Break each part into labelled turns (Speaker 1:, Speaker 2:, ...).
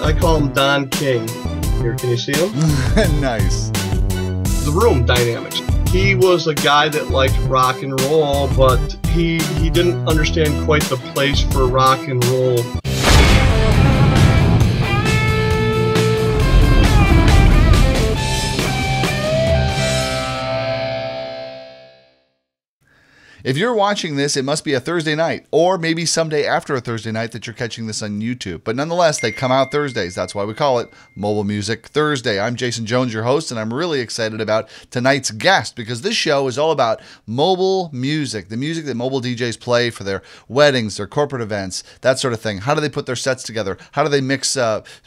Speaker 1: I call him Don King. Here, can you see him?
Speaker 2: Nice.
Speaker 1: The room dynamics. He was a guy that liked rock and roll, but he didn't understand quite the place for rock and roll.
Speaker 2: If you're watching this, it must be a Thursday night, or maybe someday after a Thursday night that you're catching this on YouTube. But nonetheless, they come out Thursdays. That's why we call it Mobile Music Thursday. I'm Jason Jones, your host, and I'm really excited about tonight's guest because this show is all about mobile music, the music that mobile DJs play for their weddings, their corporate events, that sort of thing. How do they put their sets together? How do they mix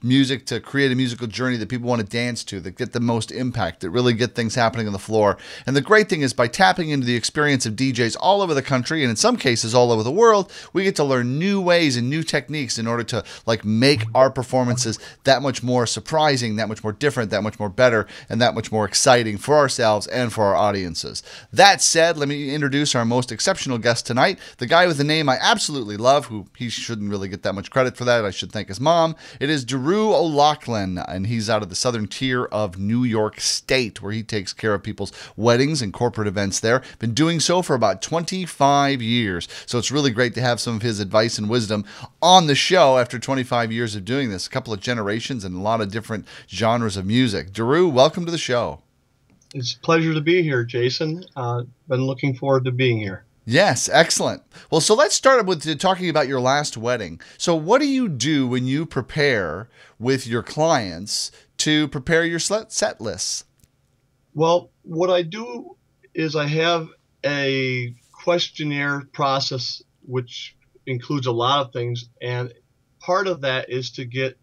Speaker 2: music to create a musical journey that people want to dance to, that get the most impact, that really get things happening on the floor? And the great thing is by tapping into the experience of DJs all over the country, and in some cases all over the world, we get to learn new ways and new techniques in order to make our performances that much more surprising, that much more different, that much more better, and that much more exciting for ourselves and for our audiences. That said, let me introduce our most exceptional guest tonight, the guy with the name I absolutely love, who he shouldn't really get that much credit for that. I should thank his mom. It is DeRue O'Loughlin, and he's out of the southern tier of New York State, where he takes care of people's weddings and corporate events there. Been doing so for about 25 years. So it's really great to have some of his advice and wisdom on the show after 25 years of doing this, a couple of generations and a lot of different genres of music. DeRue, welcome to the show.
Speaker 1: It's a pleasure to be here, Jason. Been looking forward to being here.
Speaker 2: Yes, excellent. Well, so let's start with talking about your last wedding. So what do you do when you prepare with your clients to prepare your set lists?
Speaker 1: Well, what I do is I have a questionnaire process which includes a lot of things, and part of that is to get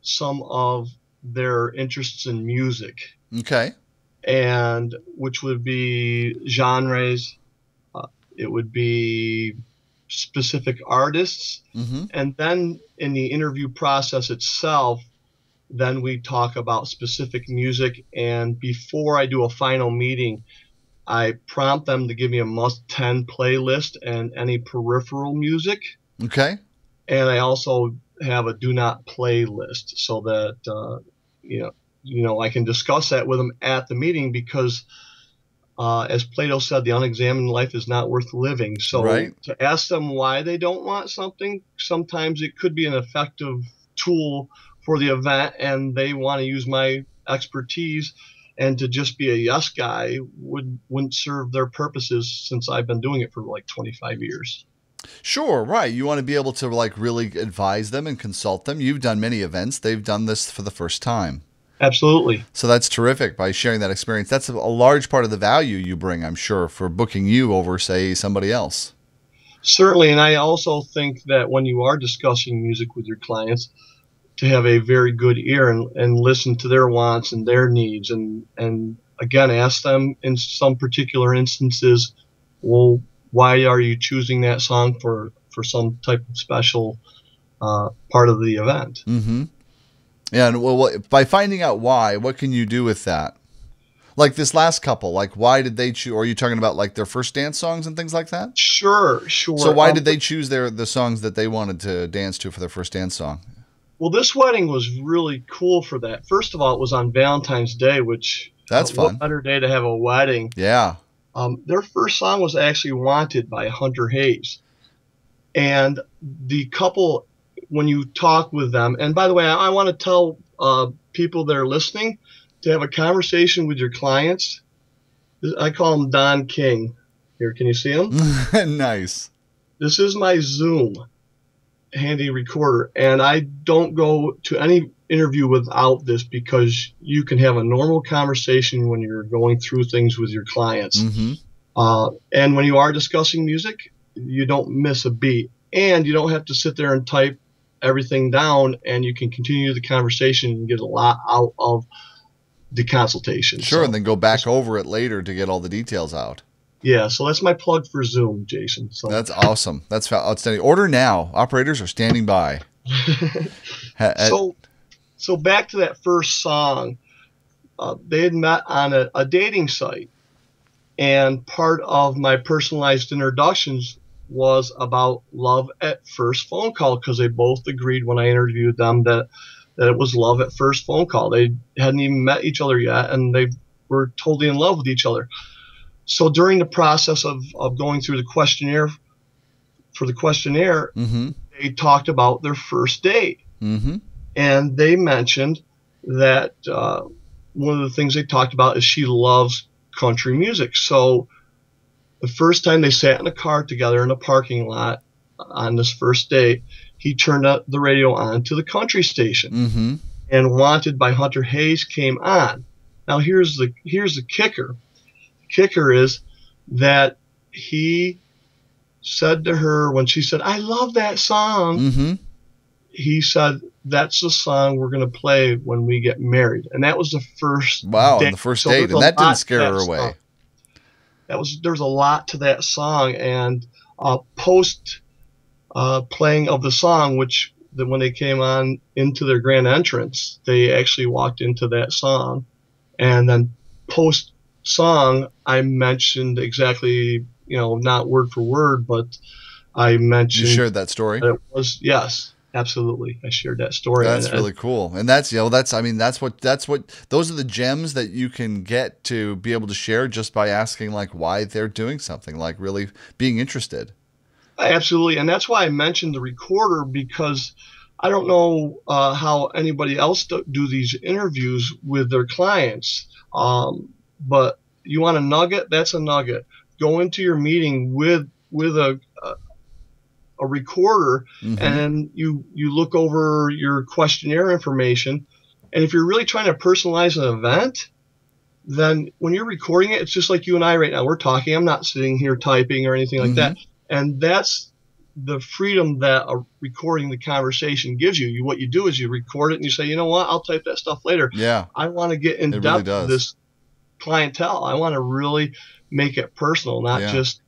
Speaker 1: some of their interests in music.
Speaker 2: Okay.
Speaker 1: And which would be genres, it would be specific artists, and then in the interview process itself, then we talk about specific music. And before I do a final meeting, I prompt them to give me a must-10 playlist and any peripheral music. Okay. And I also have a do not play list so that I can discuss that with them at the meeting because, as Plato said, the unexamined life is not worth living. So to ask them why they don't want something, sometimes it could be an effective tool for the event, and they want to use my expertise. And to just be a yes guy wouldn't serve their purposes since I've been doing it for like 25 years.
Speaker 2: Sure, right. You want to be able to really advise them and consult them. You've done many events. They've done this for the first time.
Speaker 1: Absolutely.
Speaker 2: So that's terrific by sharing that experience. That's a large part of the value you bring, I'm sure, for booking you over, say, somebody else.
Speaker 1: Certainly. And I also think that when you are discussing music with your clients, to have a very good ear and listen to their wants and their needs, and again, ask them in some particular instances, well, why are you choosing that song for some type of special part of the event?
Speaker 2: Mm-hmm. Yeah, and well, by finding out why, what can you do with that? Like this last couple, why did they choose? Or are you talking about their first dance songs and things like that?
Speaker 1: Sure.
Speaker 2: So why did they choose the songs that they wanted to dance to for their first dance song?
Speaker 1: Well, this wedding was really cool for that. First of all, it was on Valentine's Day, which
Speaker 2: that's fun.
Speaker 1: What better day to have a wedding?
Speaker 2: Yeah.
Speaker 1: Their first song was actually "Wanted" by Hunter Hayes, and the couple, when you talk with them, and by the way, I want to tell people that are listening to have a conversation with your clients. I call him Don King. Here, can you see him?
Speaker 2: Nice.
Speaker 1: This is my Zoom handy recorder, and I don't go to any interview without this because you can have a normal conversation when you're going through things with your clients. And when you are discussing music, you don't miss a beat, and you don't have to sit there and type everything down, and you can continue the conversation and get a lot out of the consultation.
Speaker 2: Sure, and then go back over it later to get all the details out.
Speaker 1: Yeah, so that's my plug for Zoom, Jason. So
Speaker 2: that's awesome. That's outstanding. Order now. Operators are standing by.
Speaker 1: So back to that first song. They had met on a dating site, and part of my personalized introductions was about love at first phone call because they both agreed when I interviewed them that that it was love at first phone call. They hadn't even met each other yet, and they were totally in love with each other. So during the process of going through the questionnaire, they talked about their first date. And they mentioned that one of the things they talked about is she loves country music. So the first time they sat in a car together in a parking lot on this first date, he turned the radio on to the country station, and Wanted by Hunter Hayes came on. Now here's the kicker. The kicker is that he said to her when she said, "I love that song," he said, "That's the song we're going to play when we get married." And that was the first date.
Speaker 2: The first date, and that didn't scare her away.
Speaker 1: There's a lot to that song, and post playing of the song, when they came on into their grand entrance, they actually walked into that song, and then post song, I mentioned exactly, not word for word, but I mentioned.
Speaker 2: You shared that story?
Speaker 1: That it was, yes, absolutely. I shared that story.
Speaker 2: That's really cool. And those are the gems that you can get to be able to share just by asking like why they're doing something, like really being interested.
Speaker 1: Absolutely. And that's why I mentioned the recorder, because I don't know how anybody else do these interviews with their clients. But you want a nugget? That's a nugget. Go into your meeting with a recorder, and then you look over your questionnaire information. And if you're really trying to personalize an event, then when you're recording it, it's just like you and I right now. We're talking. I'm not sitting here typing or anything like that. And that's the freedom that recording the conversation gives you. What you do is you record it and you say, you know what, I'll type that stuff later.
Speaker 2: Yeah.
Speaker 1: I want to get in depth with this clientele. I want to really make it personal, not just,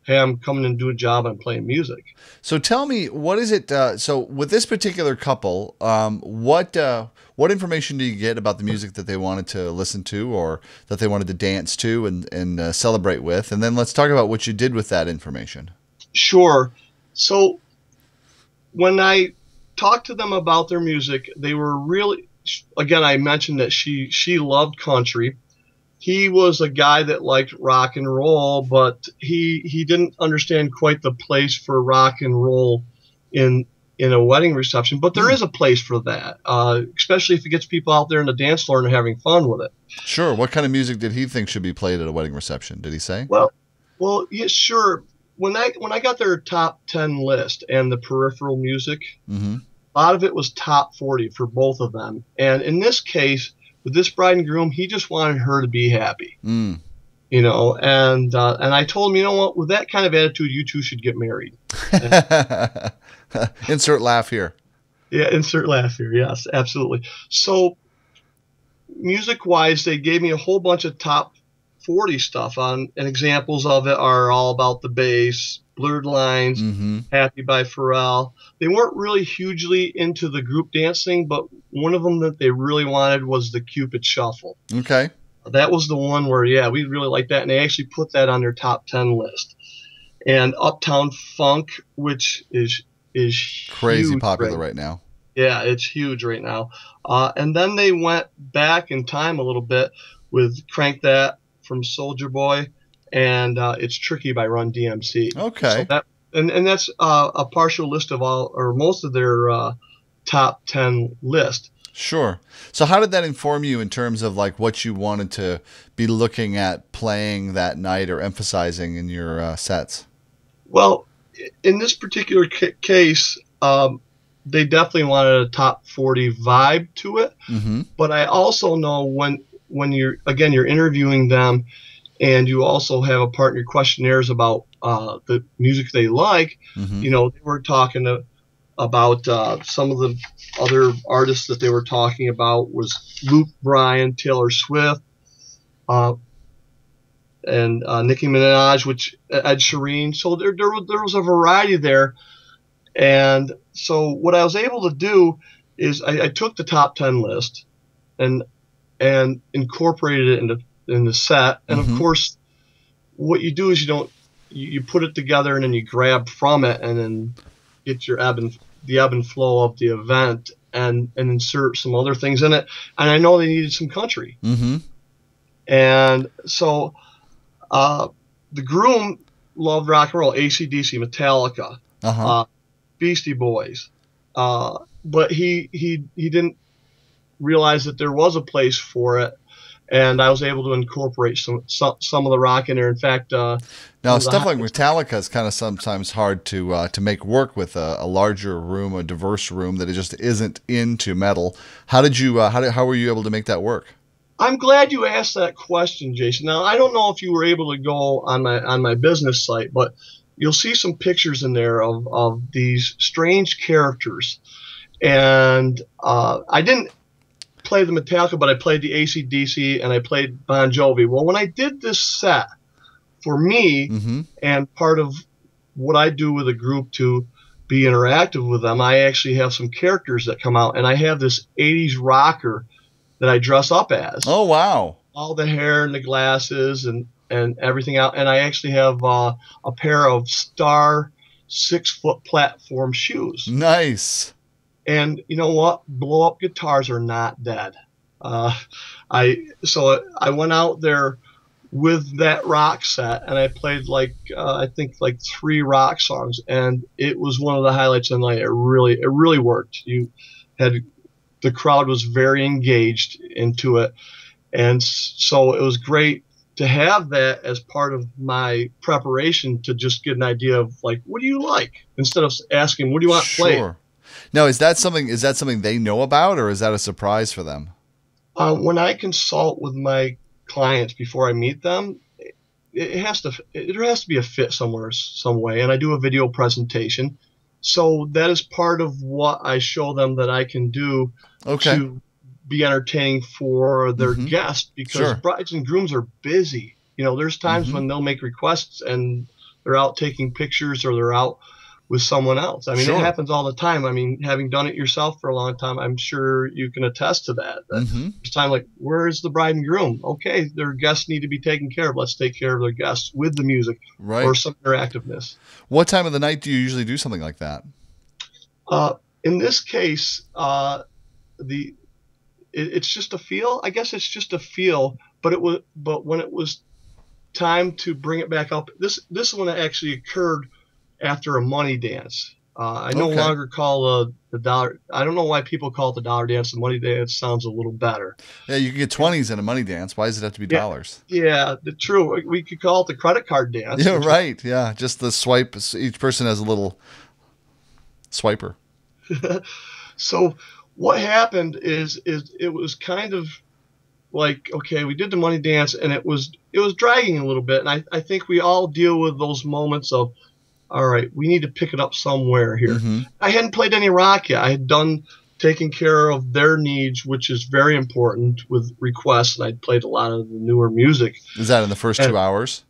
Speaker 1: hey, I'm coming and doing a job and playing music.
Speaker 2: So tell me, what is it? So with this particular couple, what information do you get about the music that they wanted to listen to or that they wanted to dance to and celebrate with? And then let's talk about what you did with that information.
Speaker 1: Sure. So when I talked to them about their music, they were really, again, I mentioned that she loved country. He was a guy that liked rock and roll, but he didn't understand quite the place for rock and roll in a wedding reception. But there is a place for that, especially if it gets people out there in the dance floor and having fun with it.
Speaker 2: Sure. What kind of music did he think should be played at a wedding reception? Did he say?
Speaker 1: Well, yeah, sure. When I got their top 10 list and the peripheral music, a lot of it was top 40 for both of them. And in this case, with this bride and groom, he just wanted her to be happy, and I told him, you know what, with that kind of attitude, you two should get married.
Speaker 2: Insert laugh here.
Speaker 1: Yeah, insert laugh here. Yes, absolutely. So music-wise, they gave me a whole bunch of top 40 stuff and examples of it are All About the Bass, Blurred Lines, Happy by Pharrell. They weren't really hugely into the group dancing, but one of them that they really wanted was the Cupid Shuffle.
Speaker 2: Okay.
Speaker 1: That was the one where, we really liked that, and they actually put that on their top 10 list. And Uptown Funk, which is
Speaker 2: crazy popular right now.
Speaker 1: Yeah, it's huge right now. And then they went back in time a little bit with Crank That from Soulja Boy, and It's Tricky by Run DMC.
Speaker 2: Okay.
Speaker 1: So that's a partial list of all or most of their top 10 list.
Speaker 2: Sure. So how did that inform you in terms of like what you wanted to be looking at playing that night or emphasizing in your sets? Well,
Speaker 1: in this particular case, they definitely wanted a top 40 vibe to it. But I also know when you're interviewing them and you also have a part in your questionnaires about the music they like, they were talking about some of the other artists that they were talking about was Luke Bryan, Taylor Swift, and Nicki Minaj, which Ed Sheeran. So there was a variety there. And so what I was able to do is I took the top 10 list and incorporated it in the set. And of course, what you do is you put it together and then you grab from it and then get your the ebb and flow of the event. and insert some other things in it. And I know they needed some country. And so the groom loved rock and roll, AC/DC, Metallica, Beastie Boys. But he didn't realize that there was a place for it, and I was able to incorporate some of the rock in there. In fact,
Speaker 2: now stuff like Metallica is kind of sometimes hard to make work with a larger room, a diverse room that it just isn't into metal. How did you how were you able to make that work?
Speaker 1: I'm glad you asked that question, Jason. Now, I don't know if you were able to go on my business site, but you'll see some pictures in there of these strange characters. And I didn't play the Metallica, but I played the AC/DC and I played Bon Jovi. Well, when I did this set for me, and part of what I do with a group to be interactive with them, I actually have some characters that come out, and I have this 80s rocker that I dress up as.
Speaker 2: Oh, wow.
Speaker 1: All the hair and the glasses and everything out. And I actually have a pair of Star 6-foot platform shoes.
Speaker 2: Nice.
Speaker 1: And you know what? Blow-up guitars are not dead. So I went out there with that rock set, and I played I think 3 rock songs, and it was one of the highlights of the night. It really worked. The crowd was very engaged into it, and so it was great to have that as part of my preparation to just get an idea of what do you like, instead of asking what do you want to play.
Speaker 2: Now, is that something they know about, or is that a surprise for them?
Speaker 1: When I consult with my clients before I meet them, there has to be a fit somewhere, some way, and I do a video presentation. So that is part of what I show them that I can do to be entertaining for their guests, because brides and grooms are busy. There's times when they'll make requests and they're out taking pictures, or they're out with someone else. I mean, it happens all the time. I mean, having done it yourself for a long time, I'm sure you can attest to that. There's time where is the bride and groom? Okay, their guests need to be taken care of. Let's take care of their guests with the music or some interactiveness.
Speaker 2: What time of the night do you usually do something like that?
Speaker 1: In this case, it's just a feel. I guess it's just a feel. But when it was time to bring it back up, this one actually occurred after a money dance. I no longer call the dollar. I don't know why people call it the dollar dance. The money dance sounds a little better.
Speaker 2: Yeah, you can get 20s in a money dance. Why does it have to be dollars?
Speaker 1: Yeah, true. We could call it the credit card dance.
Speaker 2: Yeah, right. Yeah, just the swipe. Each person has a little swiper.
Speaker 1: So what happened is it was kind of okay, we did the money dance, and it was dragging a little bit, and I think we all deal with those moments of, all right, we need to pick it up somewhere here. I hadn't played any rock yet. I had done taking care of their needs, which is very important with requests, and I'd played a lot of the newer music.
Speaker 2: Is that in the first 2 hours?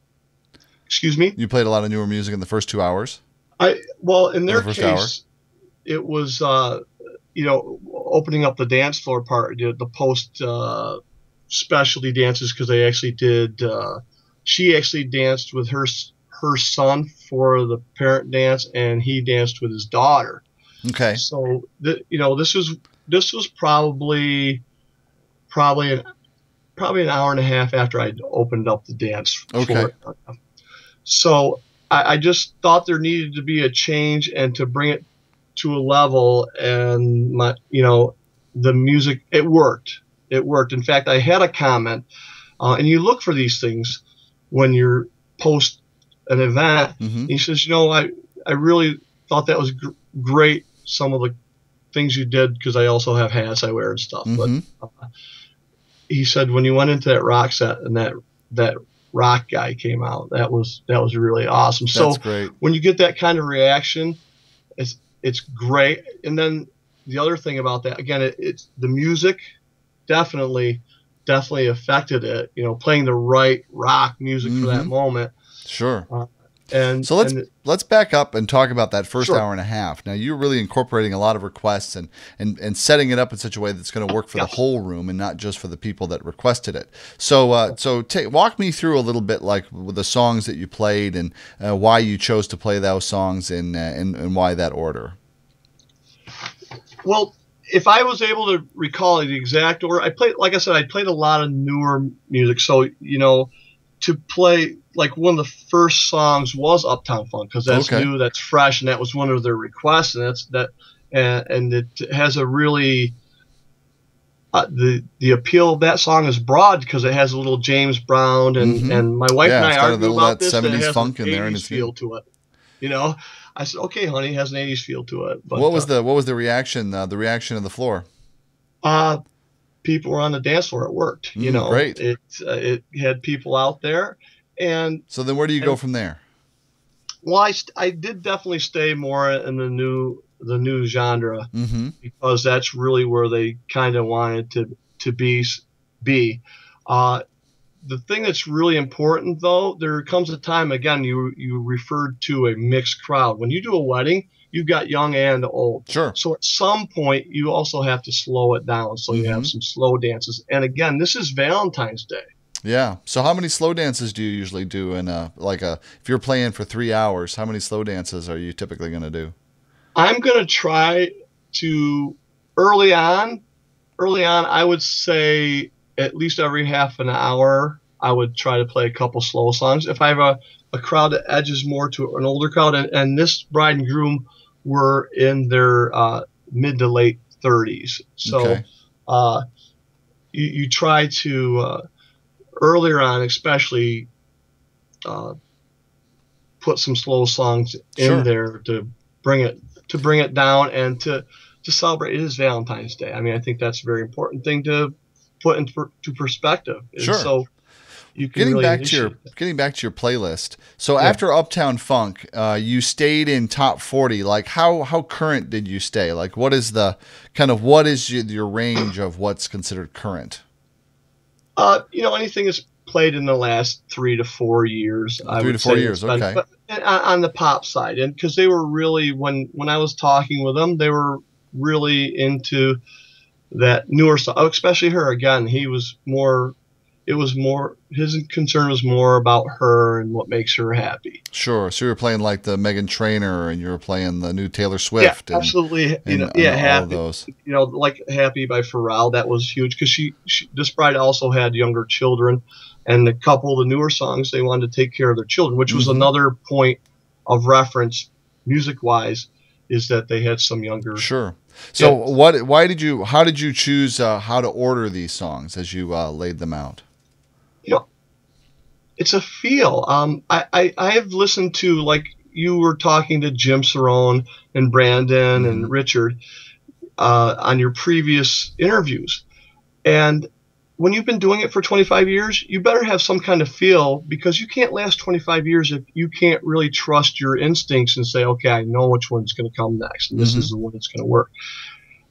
Speaker 1: Excuse me?
Speaker 2: You played a lot of newer music in the first 2 hours?
Speaker 1: Well, in their case, it was opening up the dance floor part, the post specialty dances, because they actually did. She actually danced with her son for the parent dance, and he danced with his daughter.
Speaker 2: Okay.
Speaker 1: So this was probably an hour and a half after I'd opened up the dance floor. So I just thought there needed to be a change, and to bring it to a level, and the music, it worked. In fact, I had a comment, and you look for these things when you're post an event. He says, I really thought that was great, some of the things you did, because I also have hats I wear and stuff. But he said, when you went into that rock set and that rock guy came out, that was really awesome.
Speaker 2: That's great.
Speaker 1: When you get that kind of reaction, it's great. And then the other thing about that, again, it's the music definitely affected it. Playing the right rock music for that moment.
Speaker 2: Sure.
Speaker 1: And
Speaker 2: so let's back up and talk about that first hour and a half. Now, you're really incorporating a lot of requests and setting it up in such a way that's going to work for the whole room and not just for the people that requested it. So walk me through a little bit, with the songs that you played, and why you chose to play those songs, and why that order.
Speaker 1: Well, if I was able to recall the exact order, like I said, I played a lot of newer music. So, to play, like, one of the first songs was Uptown Funk, because that's new, that's fresh, and that was one of their requests, and it has a really the appeal of that song is broad because it has a little James Brown, and my wife and I argue about this.
Speaker 2: 70s
Speaker 1: it has
Speaker 2: funk
Speaker 1: an
Speaker 2: in there,
Speaker 1: 80s
Speaker 2: and it's
Speaker 1: feel to it. I said, okay, honey, it has an 80s feel to it. But
Speaker 2: what was the reaction? The reaction of the floor?
Speaker 1: People were on the dance floor. It worked.
Speaker 2: Great.
Speaker 1: It had people out there, and
Speaker 2: so then where do you go from there?
Speaker 1: Well, I did definitely stay more in the new genre, because that's really where they kind of wanted to be. The thing that's really important, though, there comes a time, again, you referred to a mixed crowd. When you do a wedding, you've got young and old.
Speaker 2: Sure.
Speaker 1: So at some point, you also have to slow it down. So you have some slow dances. And again, this is Valentine's Day.
Speaker 2: Yeah. So how many slow dances do you usually do if you're playing for 3 hours, how many slow dances are you typically going to do?
Speaker 1: I'm going to try to, early on, I would say at least every half an hour, I would try to play a couple slow songs. If I have a crowd that edges more to an older crowd, and this bride and groom were in their mid to late 30s. So you try to, earlier on especially, put some slow songs in there to bring it down and to celebrate. It is Valentine's Day. I mean, I think that's a very important thing to put into perspective.
Speaker 2: Sure.
Speaker 1: So you can
Speaker 2: getting back to your playlist. So after Uptown Funk, you stayed in top 40. Like how current did you stay? Like what is your range of what's considered current?
Speaker 1: Anything that's played in the last 3 to 4 years.
Speaker 2: 3 to 4 years, okay.
Speaker 1: But on the pop side, and because they were really, when I was talking with them, they were really into that newer stuff. Especially her. Again, his concern was more about her and what makes her happy.
Speaker 2: Sure. So you were playing like the Meghan Trainor, and you were playing the new Taylor Swift.
Speaker 1: Yeah, absolutely.
Speaker 2: Happy.
Speaker 1: All of those. Like Happy by Pharrell. That was huge because this bride also had younger children, and a couple of the newer songs, they wanted to take care of their children, which was another point of reference, music-wise, is that they had some younger.
Speaker 2: Sure. So how did you choose how to order these songs as you laid them out?
Speaker 1: It's a feel. I have listened to, like you were talking to Jim Cerrone and Brandon and Richard on your previous interviews. And when you've been doing it for 25 years, you better have some kind of feel, because you can't last 25 years if you can't really trust your instincts and say, okay, I know which one's going to come next, and this is the one that's going to work.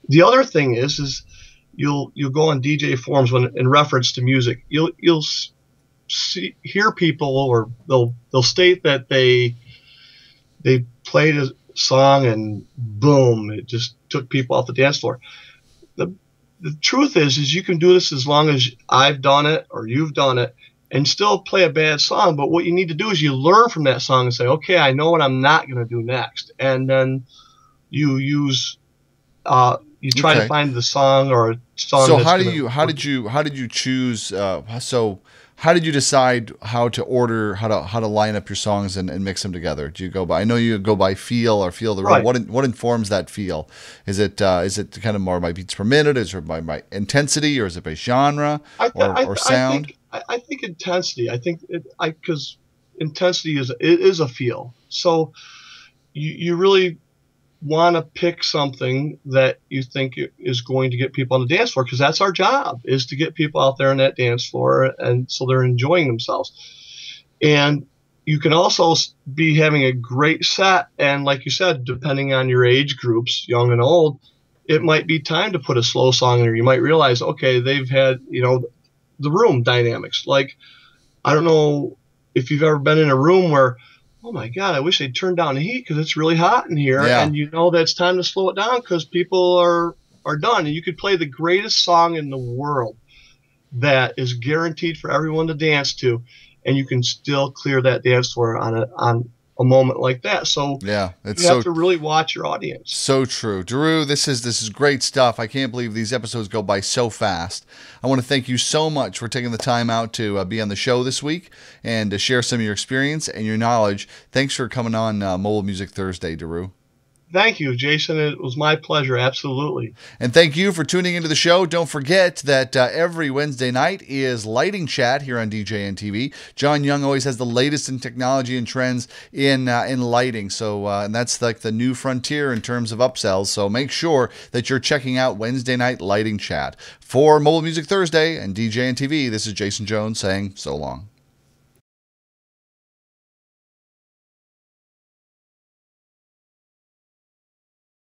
Speaker 1: The other thing is you'll go on DJ forums in reference to music. You'll hear people, or they'll state that they played a song and boom, it just took people off the dance floor. The truth is you can do this as long as I've done it or you've done it and still play a bad song. But what you need to do is you learn from that song and say, okay, I know what I'm not going to do next. And then you use, you try to find the song or a song.
Speaker 2: So how did you choose? How did you decide how to order, how to line up your songs and mix them together? Do you go by? I know you go by feel or feel the room. Right. What informs that feel? Is it kind of more by beats per minute? Is it by intensity, or is it by genre or sound?
Speaker 1: I think intensity. I think because intensity is a feel. So you really want to pick something that you think is going to get people on the dance floor, because that's our job, is to get people out there on that dance floor, and so they're enjoying themselves. And you can also be having a great set, and like you said, depending on your age groups, young and old, it might be time to put a slow song in there. You might realize, okay, they've had the room dynamics. Like, I don't know if you've ever been in a room where, oh my God, I wish they'd turn down the heat because it's really hot in here. Yeah. And that it's time to slow it down because people are done. And you could play the greatest song in the world that is guaranteed for everyone to dance to, and you can still clear that dance floor on a moment like that. So
Speaker 2: yeah, it's
Speaker 1: you have to really watch your audience.
Speaker 2: So true. DeRue, this is great stuff. I can't believe these episodes go by so fast. I want to thank you so much for taking the time out to be on the show this week and to share some of your experience and your knowledge. Thanks for coming on Mobile Music Thursday, DeRue.
Speaker 1: Thank you, Jason. It was my pleasure. Absolutely.
Speaker 2: And thank you for tuning into the show. Don't forget that every Wednesday night is Lighting Chat here on DJNTV. John Young always has the latest in technology and trends in lighting. So and that's like the new frontier in terms of upsells. So make sure that you're checking out Wednesday night Lighting Chat. For Mobile Music Thursday and DJNTV, this is Jason Jones saying so long.